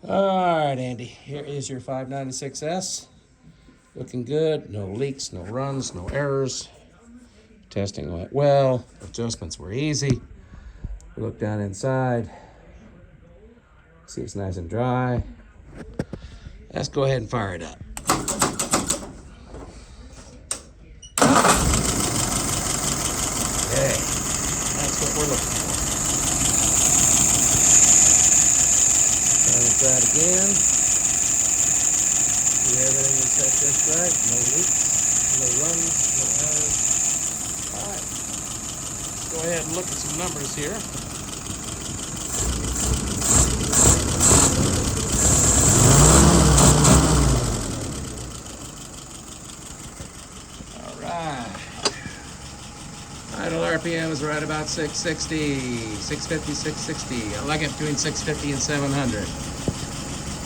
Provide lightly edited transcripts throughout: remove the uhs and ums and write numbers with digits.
All right, Andy, here is your 596S. Looking good, no leaks, no runs, no errors. Testing went well, adjustments were easy. We look down inside, see it's nice and dry. Let's go ahead and fire it up. Okay, that's what we're looking for. Turn it right again. See everything is set just right. No leaks, no runs, no errors. All right, let's go ahead and look at some numbers here. All right. Idle RPM is right about 660, 650, 660. I like it between 650 and 700.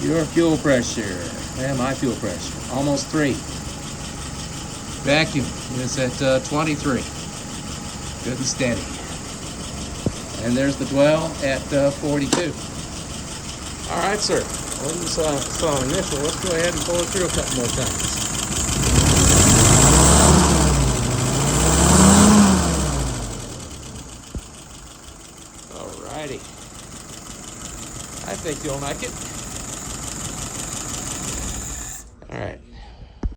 Your fuel pressure, and my fuel pressure, almost 3. Vacuum is at 23. Good and steady. And there's the dwell at 42. All right, sir. Well, you saw initial. Let's go ahead and pull it through a couple more times. Alrighty. I think you'll like it. All right.